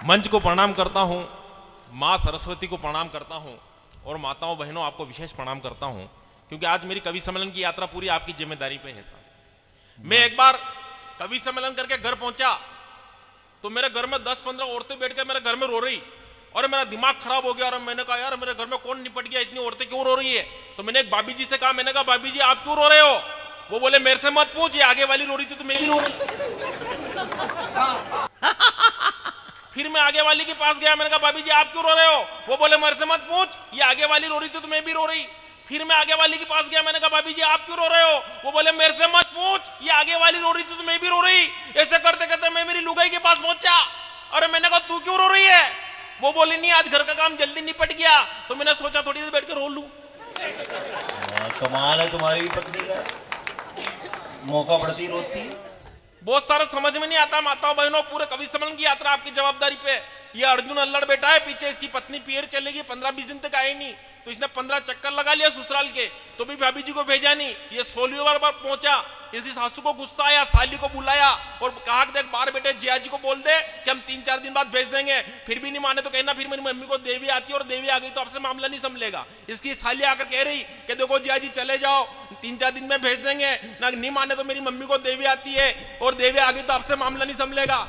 मंच को प्रणाम करता हूं, माँ सरस्वती को प्रणाम करता हूं और माताओं बहनों आपको विशेष प्रणाम करता हूं, क्योंकि आज मेरी कवि सम्मेलन की यात्रा पूरी आपकी जिम्मेदारी पे है साहब। मैं एक बार कवि सम्मेलन करके घर पहुंचा तो मेरे घर में 10-15 औरतें बैठ के मेरे घर में रो रही और मेरा दिमाग खराब हो गया और मैंने कहा यार मेरे घर में कौन निपट गया, इतनी औरतें क्यों रो रही है। तो मैंने एक भाभी जी से कहा, मैंने कहा भाभी जी आप क्यों रो रहे हो। वो बोले मेरे से मत पूछ, ये आगे वाली रो रही थी तो मैं भी रो रही। फिर मैं आगे वाली के पास गया, मैंने कहा भाभी जी आप क्यों रो रहे हो। वो बोले मेरे से मत पूछ, ये आगे वाली रो रही थी तो मैं भी रो रही। फिर मैं आगे वाली के पास गया, मैंने कहा भाभी जी आप क्यों रो रहे हो। वो बोले मेरे से मत पूछ, ये आगे वाली रो रही थी तो मैं भी रो रही। ऐसे करते करते मैं मेरी लुगाई के पास पहुंचा और मैंने कहा तू क्यों रो रही है। वो बोली नहीं आज घर का काम जल्दी निपट गया। तो मैंने सोचा थोड़ी देर बैठ के रो लूं। कमाल है तुम्हारी पत्नी का, मौका पड़ती रोती। बहुत सारा समझ में नहीं आता माताओं बहनों, पूरे कवि सम्मेलन की यात्रा आपकी जवाबदारी पे। ये अर्जुन अल्लड़ बैठा है पीछे, इसकी पत्नी पियर चलेगी, 15-20 दिन तक आई नहीं तो इसने 15 चक्कर लगा लिया ससुराल के, तो भी भाभी जी को भेजा नहीं। ये 16वीं बार पहुंचा, इसकी सासू को गुस्सा आया, साली को बुलाया और कहा कि देख बाहर बेटे जिया जी को बोल दे कि हम 3-4 दिन बाद भेज देंगे। फिर भी नहीं माने तो कहना फिर मेरी मम्मी को देवी आती है और देवी आ गई तो आपसे मामला नहीं संभलेगा। इसकी साली आकर कह रही कि देखो जिया जी चले जाओ, 3-4 दिन में भेज देंगे ना, नहीं माने तो मेरी मम्मी को देवी आती है और देवी आ गई तो आपसे मामला नहीं संभलेगा।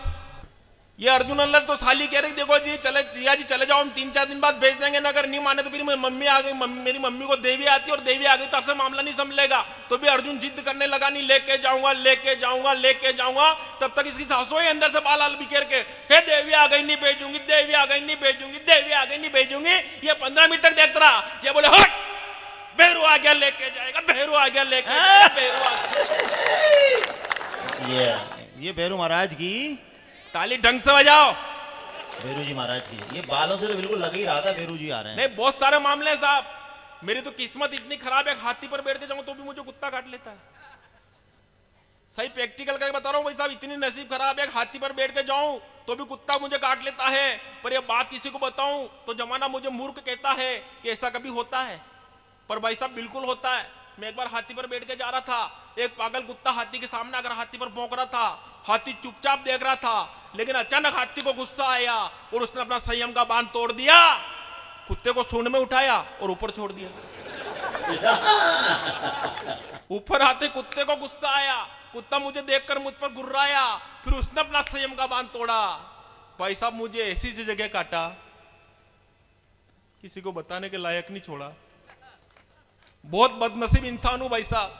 ये अर्जुन अल्लड़ तो साली कह रही देखो जी चले जिया जी चले जाओ, हम 3-4 दिन बाद भेज देंगे ना, अगर नहीं माने तो फिर मेरी मम्मी आ गई, मेरी मम्मी को देवी आती है और देवी आ गई तो आपसे मामला नहीं संभलेगा। तो भी अर्जुन जिद करने लगा, नहीं लेके जाऊंगा लेके जाऊंगा लेके जाऊंगा। तब तक इसकी सासू ही अंदर से बाल बिखेर के हे देवी आ गई नहीं भेजूंगी, देवी आ गई नहीं भेजूंगी, देवी आ गई नहीं भेजूंगी। ये 15 मिनट तक देखता रहा। ये बोले हट, भैरू आ गया लेके जाएगा, भैरू आ गया लेके जाएगा, भैरू आ गया। ये भैरू महाराज की ताली ढंग से बजाओ। भैरू जी महाराज की, ये बालों से तो बिल्कुल लग ही रहा था भैरू जी आ रहे हैं। नहीं बहुत सारे मामले हैं साहब। मेरी तो किस्मत इतनी खराब है, हाथी पर बैठ के जाऊं तो भी मुझे कुत्ता काट लेता है। सही प्रैक्टिकल करके बता रहा हूं भाई साहब, इतनी नसीब खराब है, हाथी पर बैठ के जाऊं तो भी कुत्ता मुझे काट लेता है। पर ये बात किसी को बताऊं तो जमाना मुझे मूर्ख कहता है कि ऐसा कभी होता है, पर भाई साहब बिल्कुल होता है। मैं एक बार हाथी पर बैठ के जा रहा था, एक पागल कुत्ता हाथी के सामने आकर हाथी पर भौंक रहा था। हाथी चुपचाप देख रहा था, लेकिन अचानक हाथी को गुस्सा आया और उसने अपना संयम का बांध तोड़ दिया, कुत्ते को सूंड में उठाया और ऊपर छोड़ दिया। ऊपर आते कुत्ते को गुस्सा आया, कुत्ता मुझे देखकर मुझ पर गुर्राया, फिर उसने अपना संयम का बांध तोड़ा। भाई साहब मुझे ऐसी जगह काटा किसी को बताने के लायक नहीं छोड़ा। बहुत बदनसीब इंसान हूं भाई साहब।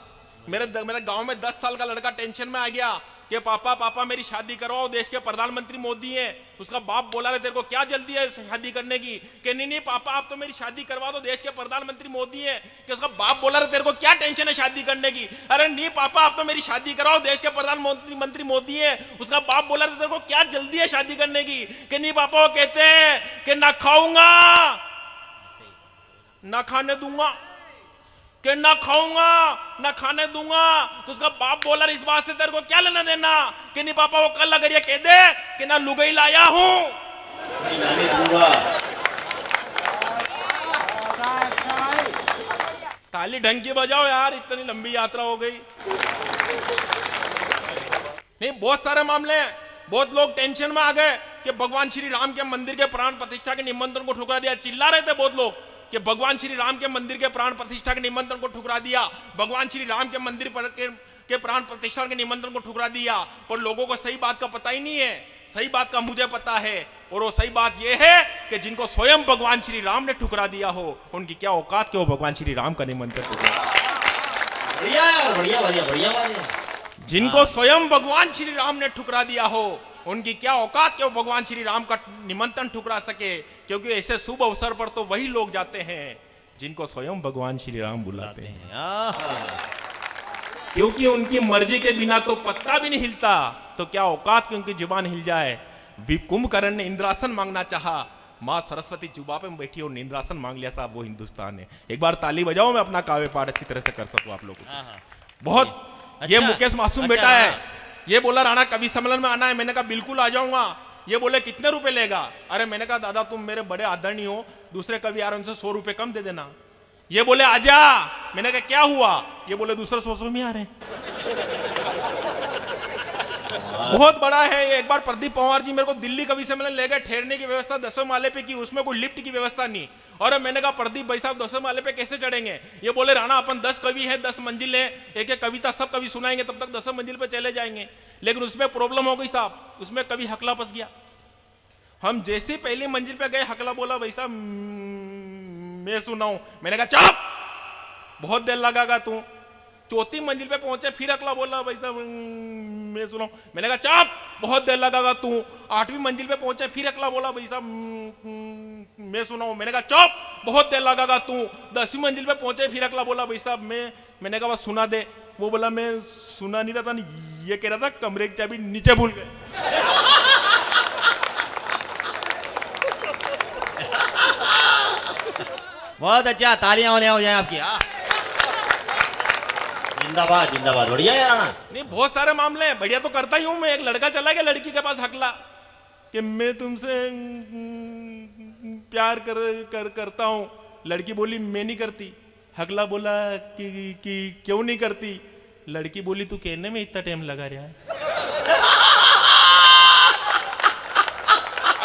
मेरे गांव में 10 साल का लड़का टेंशन में आ गया कि पापा पापा मेरी शादी करवाओ, देश के प्रधानमंत्री मोदी हैं। उसका बाप बोला रे तेरे को क्या जल्दी है शादी करने की, कि नहीं नहीं पापा आप तो मेरी शादी करवा दो, देश के प्रधानमंत्री मोदी हैं। कि उसका बाप बोला रे तेरे को क्या टेंशन है शादी करने की, अरे नहीं पापा आप तो मेरी शादी कराओ, देश के प्रधानमंत्री मोदी है। उसका बाप बोला रे तेरे को क्या जल्दी है शादी करने की, कि नहीं पापा वो कहते हैं कि ना खाऊंगा ना खाने दूंगा, कि ना खाऊंगा ना खाने दूंगा। तो उसका बाप बोला इस बात से तेरे को क्या लेना देना, कि नहीं पापा वो कल अगर ये कह दे कि ना लुगाई लाया हूं ताली ढंग की बजाओ यार, इतनी लंबी यात्रा हो गई। नहीं बहुत सारे मामले हैं। बहुत लोग टेंशन में आ गए कि भगवान श्री राम के मंदिर के प्राण प्रतिष्ठा के निमंत्रण को ठुकरा दिया। चिल्ला रहे थे बहुत लोग कि भगवान श्री राम के मंदिर के प्राण प्रतिष्ठा के निमंत्रण को ठुकरा दिया, भगवान श्री राम के मंदिर के प्राण प्रतिष्ठा के निमंत्रण को ठुकरा दिया। पर लोगों को सही बात का पता ही नहीं है। सही बात का मुझे पता है, और वो सही बात यह है कि जिनको स्वयं भगवान श्री राम ने ठुकरा दिया हो, उनकी क्या औकात के वो भगवान श्री राम का निमंत्रण ठुकरा। जिनको स्वयं भगवान श्री राम ने ठुकरा दिया हो, उनकी क्या औकात के वो भगवान श्री राम का निमंत्रण ठुकरा सके। क्योंकि ऐसे शुभ अवसर पर तो वही लोग जाते हैं जिनको स्वयं भगवान श्री राम बुलाते हैं, क्योंकि उनकी मर्जी के बिना तो पत्ता भी नहीं हिलता। तो क्या औकात की उनकी जुबान हिल जाए। कुंभकर्ण ने इंद्रासन मांगना चाहा, माँ सरस्वती जुबा पे बैठी और इंद्रासन मांग लिया। साहब वो हिंदुस्तान है। एक बार ताली बजाओ, मैं अपना काव्य पाठ अच्छी तरह से कर सकूं आप लोगों को। बहुत ये मुकेश मासूम बेटा है, ये बोला राणा कवि सम्मेलन में आना है। मैंने कहा बिल्कुल आ जाऊंगा। ये बोले कितने रुपए लेगा। अरे मैंने कहा दादा तुम मेरे बड़े आदरणीय हो, दूसरे कवि आ रहे उनसे 100 रुपए कम दे देना। ये बोले आजा। मैंने कहा क्या हुआ। ये बोले दूसरे 100 में आ रहे हैं। बहुत बड़ा है ये। एक बार प्रदीप पवार जी मेरे को दिल्ली कवि सम्मेलन ले गए, ठहरने की व्यवस्था 10वें माले पे की, उसमें कोई लिफ्ट की व्यवस्था नहीं। और मैंने कहा प्रदीप भाई साहब 10वें माले पे कैसे चढ़ेंगे? ये बोले राणा अपन 10 कवि हैं, 10 मंजिल है, एक एक कविता सब कवि सुनाएंगे, तब तक 10वें मंजिल पे चले जाएंगे। लेकिन उसमें प्रॉब्लम हो गई साहब, उसमें कवि हकला फंस गया। हम जैसे पहली मंजिल पे गए, हकला बोला भाई साहब मैं सुनाऊं। मैंने कहा चुप, बहुत देर लगागा तू। चौथी मंजिल पे पहुंचे, फिर अगला बोला भाई साहब मैं सुनाऊं। मैंने कहा चुप, बहुत देर लगागा तू। 8वीं मंजिल पे पहुंचे, फिर अगला बोला भाई साहब मैं सुनाऊं। मैंने कहा चुप, बहुत देर लगागा तू। 10वीं मंजिल पे पहुंचे, फिर अगला बोला भाई साहब मैंने कहा बस सुना दे। वो बोला मैं सुना नहीं रहा था, ये कह रहा था कमरे की चाबी नीचे भूल गए। बहुत अच्छा, तालियां वालियां हो जाए आपकी। जिंदाबाद जिंदाबाद, बढ़िया है राणा। नहीं बहुत सारे मामले हैं, बढ़िया तो करता ही हूं मैं। एक लड़का चला गया लड़की के पास हकला कि मैं तुमसे प्यार करता हूं। लड़की बोली मैं नहीं करती। हकला बोला कि क्यों नहीं करती? लड़की बोली तू कहने में इतना टाइम लगा रहा है।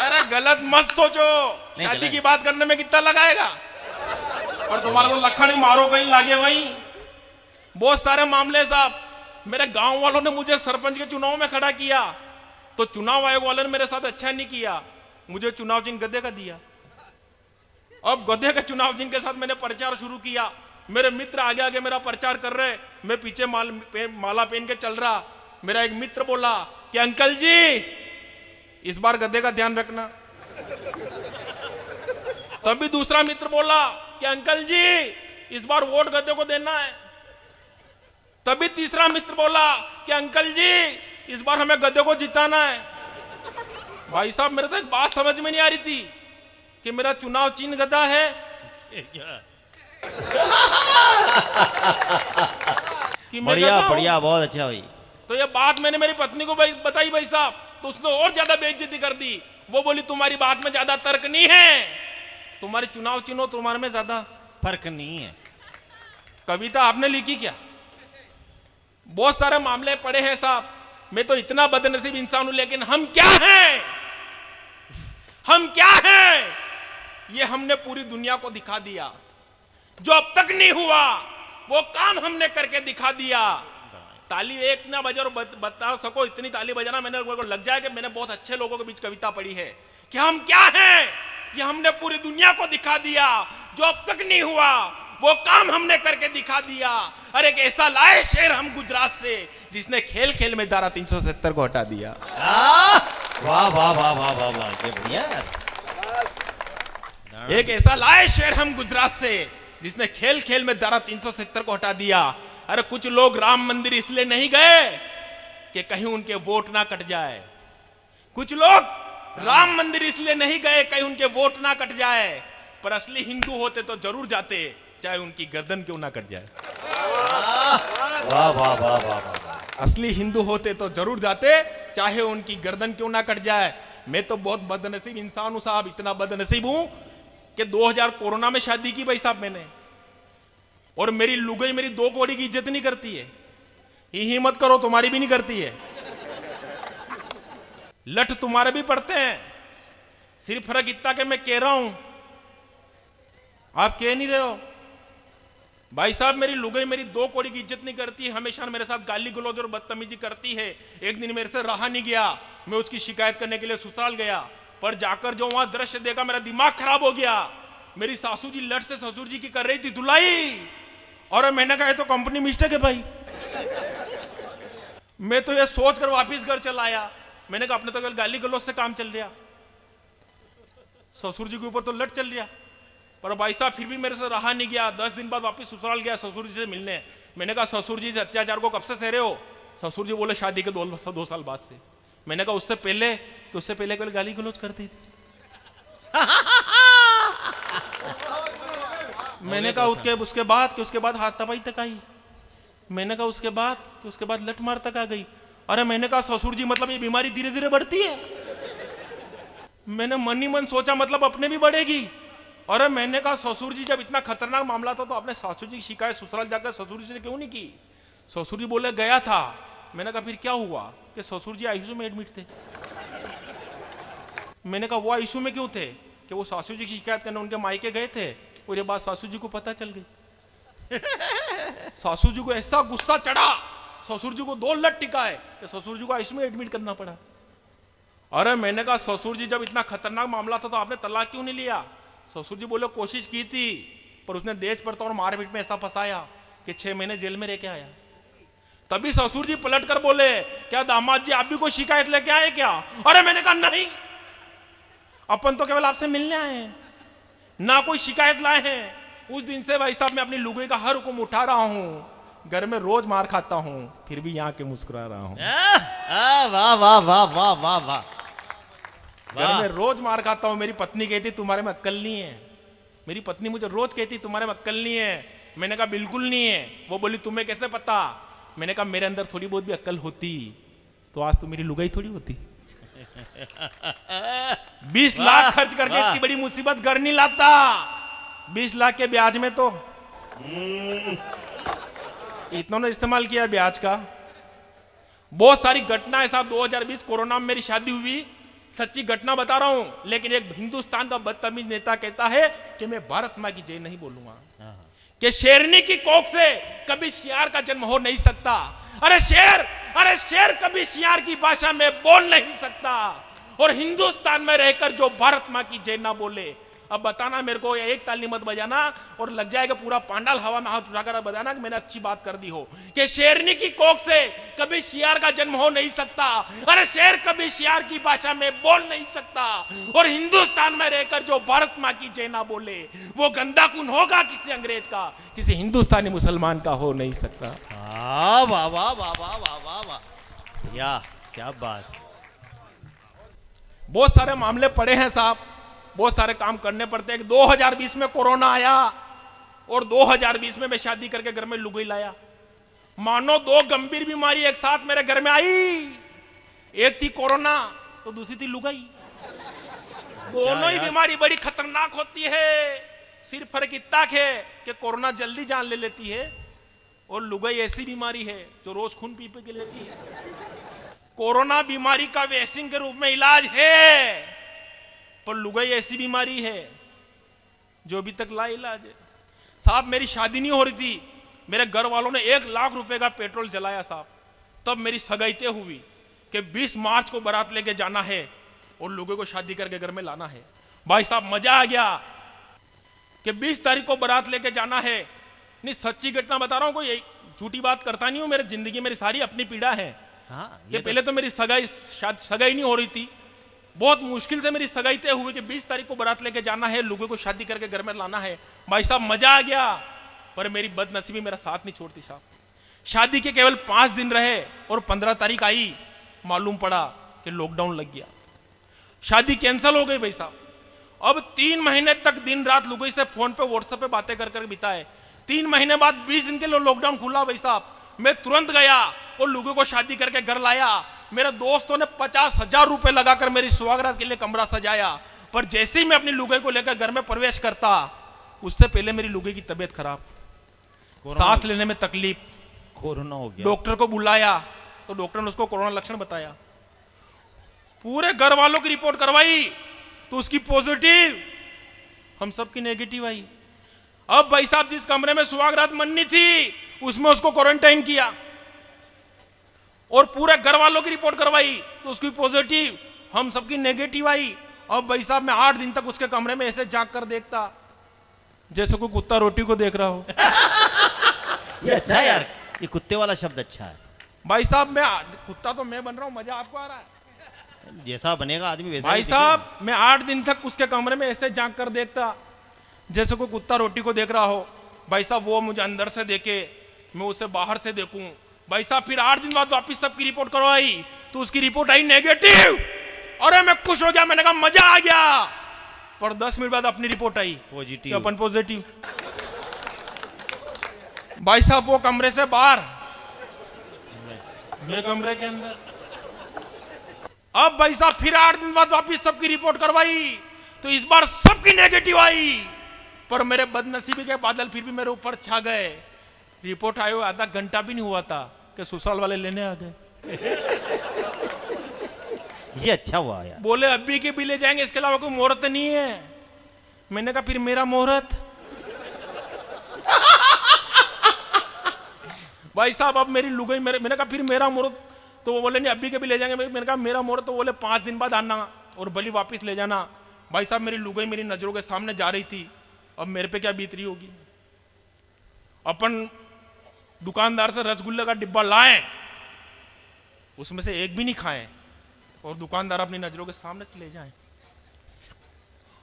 अरे गलत मत सोचो, शादी की बात करने में कितना लगाएगा? और तुम्हारा तो लखन ही मारो कहीं लागे वहीं। बहुत सारे मामले साहब। मेरे गांव वालों ने मुझे सरपंच के चुनाव में खड़ा किया, तो चुनाव आयोग वालों ने मेरे साथ अच्छा नहीं किया, मुझे चुनाव चिन्ह गधे का दिया। अब गधे के चुनाव चिन्ह के साथ मैंने प्रचार शुरू किया। मेरे मित्र आगे आगे मेरा प्रचार कर रहे, मैं पीछे माला पहन के चल रहा। मेरा एक मित्र बोला कि अंकल जी इस बार गधे का ध्यान रखना। तभी दूसरा मित्र बोला कि अंकल जी इस बार वोट गधे को देना है। तभी तीसरा मित्र बोला कि अंकल जी इस बार हमें गधे को जिताना है। भाई साहब मेरे तो एक बात समझ में नहीं आ रही थी कि मेरा चुनाव चिन्ह गधा है। कि बढ़िया बढ़िया, बहुत अच्छा भाई। तो ये बात मैंने मेरी पत्नी को बताई भाई साहब, तो उसने और ज्यादा बेइज्जती कर दी। वो बोली तुम्हारी बात में ज्यादा तर्क नहीं है, तुम्हारे चुनाव चिन्ह तुम्हारे में ज्यादा फर्क नहीं है। कविता आपने लिखी क्या? बहुत सारे मामले पड़े हैं साहब। मैं तो इतना बदनसीब इंसान हूं, लेकिन हम क्या हैं? हम क्या हैं? ये हमने पूरी दुनिया को दिखा दिया। जो अब तक नहीं हुआ वो काम हमने करके दिखा दिया। ताली एक ना बजा और बता सको इतनी ताली बजाना मैंने को लग जाए कि मैंने बहुत अच्छे लोगों के बीच कविता पढ़ी है कि हम क्या हैं। ये हमने पूरी दुनिया को दिखा दिया। जो अब तक नहीं हुआ वो काम हमने करके दिखा दिया। अरे एक ऐसा लाए शेर हम गुजरात से जिसने खेल खेल में धारा 370 को हटा दिया। वाह वाह वाह वाह वाह वाह, ये बढ़िया। एक ऐसा लाए शेर हम गुजरात से जिसने खेल खेल में धारा 370 को हटा दिया। अरे कुछ लोग राम मंदिर इसलिए नहीं गए कि कहीं उनके वोट ना कट जाए। कुछ लोग राम मंदिर इसलिए नहीं गए कहीं उनके वोट ना कट जाए, पर असली हिंदू होते तो जरूर जाते, चाहे उनकी गर्दन क्यों ना कट जाए। वाह वाह वाह वाह। असली हिंदू होते तो जरूर जाते, चाहे उनकी गर्दन क्यों ना कट जाए। मैं तो बहुत बदनसीब इंसान हूं साहब, इतना बदनसीब हूं कि 2000 कोरोना में शादी की भाई साहब मैंने, और मेरी लुगाई मेरी 2 कौड़ी की इज्जत नहीं करती है। ही मत करो, तुम्हारी भी नहीं करती है। लठ तुम्हारे भी पड़ते हैं, सिर्फ फर्क इतना कि मैं कह रहा हूं, आप कह नहीं रहे हो। भाई साहब मेरी लुगाई मेरी 2 कौड़ी की इज्जत नहीं करती, हमेशा मेरे साथ गाली गलौज और बदतमीजी करती है। एक दिन मेरे से रहा नहीं गया, मैं उसकी शिकायत करने के लिए ससुराल गया, पर जाकर जो वहां दृश्य देखा मेरा दिमाग खराब हो गया। मेरी सासू जी लट से ससुर जी की कर रही थी धुलाई, और मैंने कहा तो कंपनी मिस्टेक है भाई। मैं तो ये सोच कर वापिस घर चला आया। मैंने कहा अपने तो कल गाली गलौज से काम चल रहा, ससुर जी के ऊपर तो लट चल रहा। पर भाई साहब फिर भी मेरे से रहा नहीं गया। 10 दिन बाद वापस ससुराल गया ससुर जी से मिलने। मैंने कहा ससुर जी से अत्याचार को कब से सह रहे हो? ससुर जी बोले शादी के 2 साल बाद से। मैंने कहा उससे पहले केवल गाली गलौज करती थी। मैंने कहा उसके बाद हाथ तपाई तक आई। मैंने कहा उसके बाद लठ मार तक आ गई। अरे मैंने कहा ससुर जी मतलब ये बीमारी धीरे धीरे बढ़ती है। मैंने मन ही मन सोचा मतलब अपने भी बढ़ेगी। और मैंने कहा ससुर जी जब इतना खतरनाक मामला था तो आपने सासू जी की शिकायत ससुराल जाकर ससुर जी से क्यों नहीं की? ससुर जी बोले गया था, मैंने कहा फिर क्या हुआ? कि ससुर जी आईसीयू में एडमिट थे। मैंने कहा वो आईसीयू में क्यों थे? कि वो सासू जी की शिकायत करने उनके मायके गए थे और ये बात सासू जी को पता चल गई। सासू जी को ऐसा गुस्सा चढ़ा, ससुर जी को 2 लत टिकाए कि ससुर जी को आईसीयू में एडमिट करना पड़ा। अरे मैंने कहा ससुर जी जब इतना खतरनाक मामला था तो आपने तलाक क्यों नहीं लिया? ससुर जी बोले कोशिश की थी पर उसने देश पर और मारपीट में ऐसा फंसाया कि 6 महीने जेल में रह के आया। तभी ससुर जी पलट कर बोले क्या दामाद जी आप भी कोई शिकायत लेके आए क्या? अरे मैंने कहा नहीं, अपन तो केवल आपसे मिलने आए हैं, ना कोई शिकायत लाए हैं। उस दिन से भाई साहब मैं अपनी लुगाई का हर हुक्म उठा रहा हूं। घर में रोज मार खाता हूं फिर भी यहाँ के मुस्कुरा रहा हूं। वाह वाह वाह वाह वाह वाह। घर में रोज मार खाता हूं। मेरी पत्नी कहती तुम्हारे में अक्ल नहीं है। मेरी पत्नी मुझे रोज कहती तुम्हारे में अक्ल नहीं है। मैंने कहा बिल्कुल नहीं है। वो बोली तुम्हें कैसे पता? मैंने कहा मेरे अंदर थोड़ी बहुत भी अक्ल होती तो आज तो मेरी लुगाई थोड़ी होती। 20 लाख खर्च करके इतनी बड़ी मुसीबत घर नहीं लाता। 20 लाख के ब्याज में तो इतना ने इस्तेमाल किया ब्याज का। बहुत सारी घटनाएं साहब। 2020 कोरोना में मेरी शादी हुई, सच्ची घटना बता रहा हूं। लेकिन एक हिंदुस्तान का बदतमीज नेता कहता है कि मैं भारत मां की जय नहीं बोलूंगा, कि शेरनी की कोख से कभी शियार का जन्म हो नहीं सकता। अरे शेर कभी शियार की भाषा में बोल नहीं सकता। और हिंदुस्तान में रहकर जो भारत मां की जय ना बोले, अब बताना मेरे को एक ताली मत बजाना और लग जाएगा पूरा पांडाल हवा में हाथ उठाकर बजाना कि मैंने अच्छी बात कर दी हो कि शेरनी की कोख से कभी शियार का जन्म हो नहीं सकता। अरे शेर कभी शियार की भाषा में बोल नहीं सकता। और हिंदुस्तान में रहकर जो भारत मां की जय ना बोले वो गंदा खून होगा किसी अंग्रेज का, किसी हिंदुस्तानी मुसलमान का हो नहीं सकता। वाह वाह वाह वाह वाह वाह वाह। या क्या बात। बहुत सारे मामले पड़े हैं साहब, बहुत सारे काम करने पड़ते हैं। 2020 में कोरोना आया और 2020 में मैं शादी करके घर में लुगाई लाया। मानो 2 गंभीर बीमारी एक साथ मेरे घर में आई। एक थी कोरोना तो दूसरी थी लुगाई। दोनों ही बीमारी बड़ी खतरनाक होती है। सिर्फ फर्क इतना है कि कोरोना जल्दी जान ले लेती है और लुगाई ऐसी बीमारी है जो रोज खून पी के लेती है। कोरोना बीमारी का वैक्सीन के रूप में इलाज है, पर लुगाई ऐसी बीमारी है जो अभी तक लाइलाज है। साहब मेरी शादी नहीं हो रही थी, मेरे घर वालों ने 1 लाख रुपए का पेट्रोल जलाया साहब। तब मेरी सगाई तय हुई कि 20 मार्च को बारात लेके जाना है और लोगों को शादी करके घर में लाना है। भाई साहब मजा आ गया कि 20 तारीख को बारात लेके जाना है। नहीं सच्ची घटना बता रहा हूं, कोई झूठी बात करता नहीं हूं। मेरी जिंदगी मेरी सारी अपनी पीड़ा है। कि पहले तो मेरी सगाई नहीं हो रही थी। बहुत मुश्किल से मेरी सगाई तय हुई कि 20 तारीख को बारात लेके जाना है, लोगों को शादी करके घर में लाना है। भाई साहब मजा आ गया, पर मेरी बदनसीबी मेरा साथ नहीं छोड़ती साहब। शादी के केवल 5 दिन रहे और 15 तारीख आई, मालूम पड़ा कि लॉकडाउन लग गया। शादी कैंसिल हो गई भाई साहब। अब 3 महीने तक दिन रात लोगों से फोन पे व्हाट्सएप पे बातें कर बिताए। 3 महीने बाद 20 दिन के लिए लॉकडाउन खुला भाई साहब। मैं तुरंत गया और लोगों को शादी करके घर लाया। मेरे दोस्तों ने 50,000 रुपए लगाकर मेरी सुहागरात के लिए कमरा सजाया। पर जैसे ही मैं अपनी लुगाई को लेकर घर में प्रवेश करता, उससे पहले मेरी लुगाई की तबीयत खराब, सांस लेने में तकलीफ, कोरोना हो गया। डॉक्टर को बुलाया तो डॉक्टर ने उसको कोरोना लक्षण बताया। पूरे घर वालों की रिपोर्ट करवाई तो उसकी पॉजिटिव, हम सबकी नेगेटिव आई। अब भाई साहब जिस कमरे में सुहागरात मननी थी उसमें उसको क्वारंटाइन किया और पूरे घर वालों की रिपोर्ट करवाई तो उसकी पॉजिटिव, हम सबकी नेगेटिव आई। अब भाई साहब मैं 8 दिन तक उसके कमरे में ऐसे झांक कर देखता जैसे कोई कुत्ता रोटी को देख रहा हो। ये अच्छा है यार, ये कुत्ते वाला शब्द अच्छा है। भाई साहब मैं कुत्ता तो मैं बन रहा हूं, मजा आपको आ रहा है। जैसा बनेगा आदमी वैसा भाई साहब मैं 8 दिन तक उसके कमरे में ऐसे झांक कर देखता जैसे कोई कुत्ता रोटी को देख रहा हो। भाई साहब वो मुझे अंदर से देखे, मैं उसे बाहर से देखूं। भाई साहब फिर 8 दिन बाद वापस सबकी रिपोर्ट करवाई तो उसकी रिपोर्ट आई नेगेटिव। अरे मैं खुश हो गया, मैंने कहा मजा आ गया। पर 10 मिनट बाद अपनी रिपोर्ट आई पॉजिटिव, अपन पॉजिटिव। भाई साहब वो कमरे से बाहर, मैं कमरे के अंदर। अब भाई साहब फिर 8 दिन बाद वापस सबकी रिपोर्ट करवाई तो इस बार सबकी नेगेटिव आई। पर मेरे बदनसीबी के बादल फिर भी मेरे ऊपर छा गए। रिपोर्ट आए हुए आधा घंटा भी नहीं हुआ था कि ससुराल वाले लेने आ गए। ये अच्छा हुआ यार। बोले अभी के भी ले जाएंगे, इसके अलावा कोई मुहूर्त नहीं है। मैंने कहा फिर मेरा मुहूर्त। भाई साहब अब मेरी लुगाई मैंने कहा फिर मेरा मुहूर्त, तो वो बोले नहीं अभी के भी ले जाएंगे। मैंने कहा मेरा मुहूर्त, तो बोले 5 दिन बाद आना और बलि वापस ले जाना। भाई साहब मेरी लुगाई मेरी नजरों के सामने जा रही थी, अब मेरे पे क्या बीत रही होगी। अपन दुकानदार से रसगुल्ले का डिब्बा लाए, उसमें से एक भी नहीं खाए और दुकानदार अपनी नजरों के सामने से ले जाए।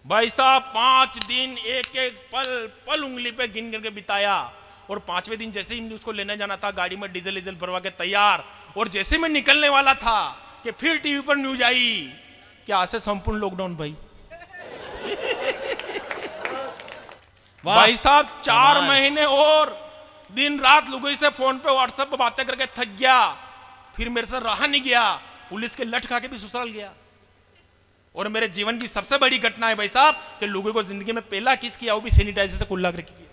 भाई साहब 5 दिन एक एक पल पल उंगली पे गिन गिन के बिताया, और 5वें दिन जैसे ही उसको लेने जाना था, गाड़ी में डीजल भरवा के तैयार, और जैसे मैं निकलने वाला था कि फिर टीवी पर न्यूज आई कि आज से संपूर्ण लॉकडाउन। भाई भाई साहब 4 महीने और दिन रात लुगाई से फोन पे व्हाट्सएप पे बातें करके थक गया, फिर मेरे से रहा नहीं गया, पुलिस के लठ खा के भी ससुराल गया। और मेरे जीवन की सबसे बड़ी घटना है भाई साहब कि लोगों को जिंदगी में पहला किस किया, वो भी सैनिटाइजर से कुल्ला करके किया।